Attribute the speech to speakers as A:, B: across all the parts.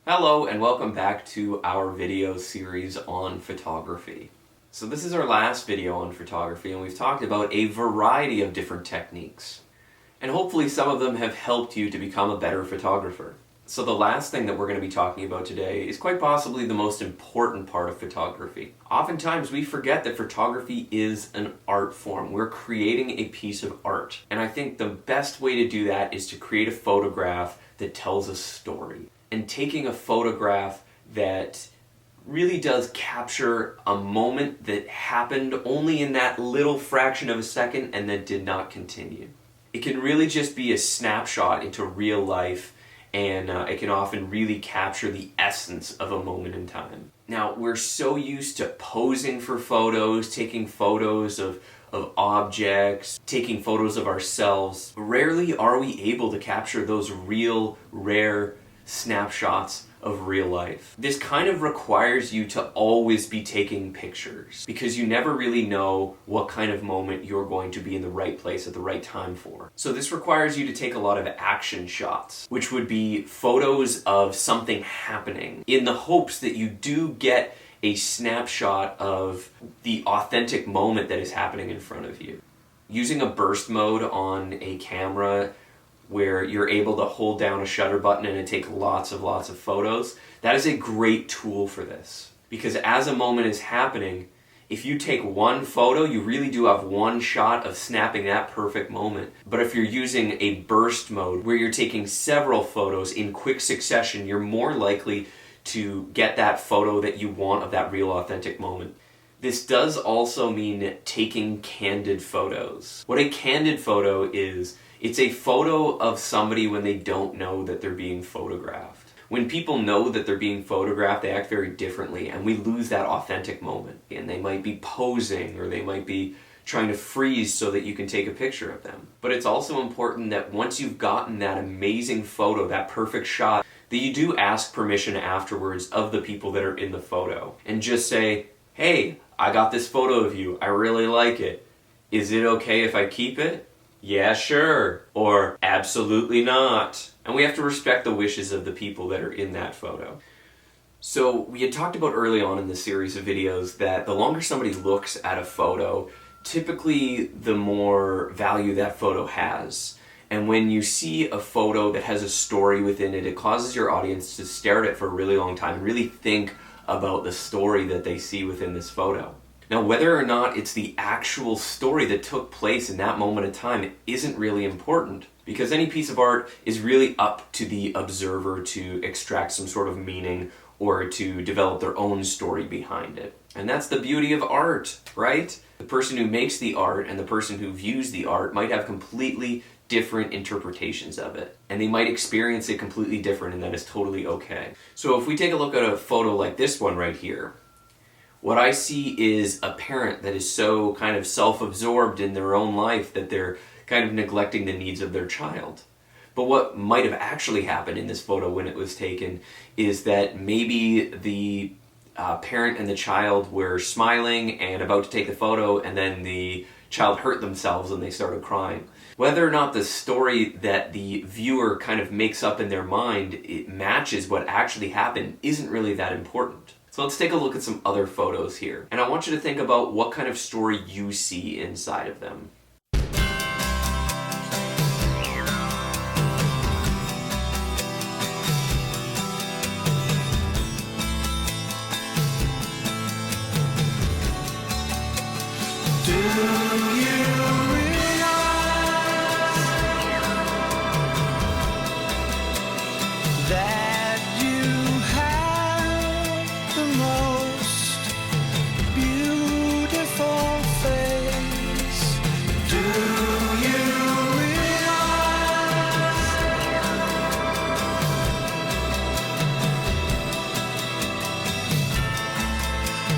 A: Hello and welcome back to our video series on photography. So this is our last video on photography and we've talked about a variety of different techniques. And hopefully some of them have helped you to become a better photographer. So the last thing that we're going to be talking about today is quite possibly the most important part of photography. Oftentimes we forget that photography is an art form. We're creating a piece of art. And I think the best way to do that is to create a photograph that tells a story. And taking a photograph that really does capture a moment that happened only in that little fraction of a second and then did not continue. It can really just be a snapshot into real life, and it can often really capture the essence of a moment in time. Now, we're so used to posing for photos, taking photos of objects, taking photos of ourselves. Rarely are we able to capture those real, rare snapshots of real life. This kind of requires you to always be taking pictures because you never really know what kind of moment you're going to be in the right place at the right time for. So this requires you to take a lot of action shots, which would be photos of something happening in the hopes that you do get a snapshot of the authentic moment that is happening in front of you. Using a burst mode on a camera where you're able to hold down a shutter button and take lots of photos, that is a great tool for this. Because as a moment is happening, if you take one photo, you really do have one shot of snapping that perfect moment. But if you're using a burst mode where you're taking several photos in quick succession, you're more likely to get that photo that you want of that real authentic moment. This does also mean taking candid photos. What a candid photo is, it's a photo of somebody when they don't know that they're being photographed. When people know that they're being photographed, they act very differently and we lose that authentic moment. And they might be posing or they might be trying to freeze so that you can take a picture of them. But it's also important that once you've gotten that amazing photo, that perfect shot, that you do ask permission afterwards of the people that are in the photo. And just say, hey, I got this photo of you, I really like it. Is it okay if I keep it? Yeah, sure. Or absolutely not. And we have to respect the wishes of the people that are in that photo. So we had talked about early on in this series of videos that the longer somebody looks at a photo, typically the more value that photo has. And when you see a photo that has a story within it, it causes your audience to stare at it for a really long time and really think about the story that they see within this photo. Now, whether or not it's the actual story that took place in that moment in time, it isn't really important because any piece of art is really up to the observer to extract some sort of meaning or to develop their own story behind it. And that's the beauty of art, right? The person who makes the art and the person who views the art might have completely different interpretations of it. And they might experience it completely different, and that is totally okay. So if we take a look at a photo like this one right here, what I see is a parent that is so kind of self-absorbed in their own life that they're kind of neglecting the needs of their child. But what might have actually happened in this photo when it was taken is that maybe the parent and the child were smiling and about to take the photo, and then the child hurt themselves and they started crying. Whether or not the story that the viewer kind of makes up in their mind it matches what actually happened isn't really that important. So let's take a look at some other photos here. And I want you to think about what kind of story you see inside of them.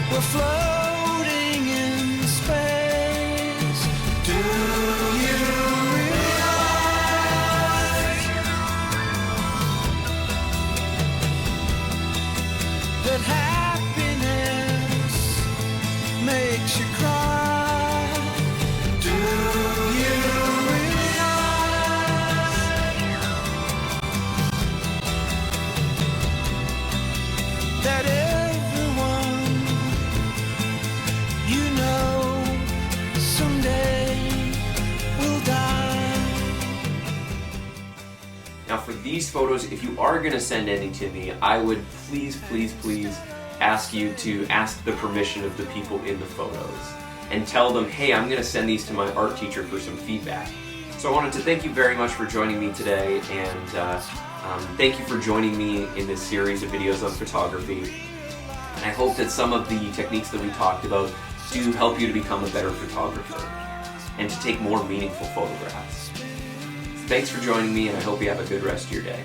B: We're floating in space. Do you realize that happiness makes you cry? Do you realize that everyone you know someday will die.
A: Now for these photos, if you are going to send any to me, I would please ask you to ask the permission of the people in the photos and tell them, hey, I'm going to send these to my art teacher for some feedback. So I wanted to thank you very much for joining me today, and thank you for joining me in this series of videos on photography. And I hope that some of the techniques that we talked about do help you to become a better photographer and to take more meaningful photographs. Thanks for joining me, and I hope you have a good rest of your day.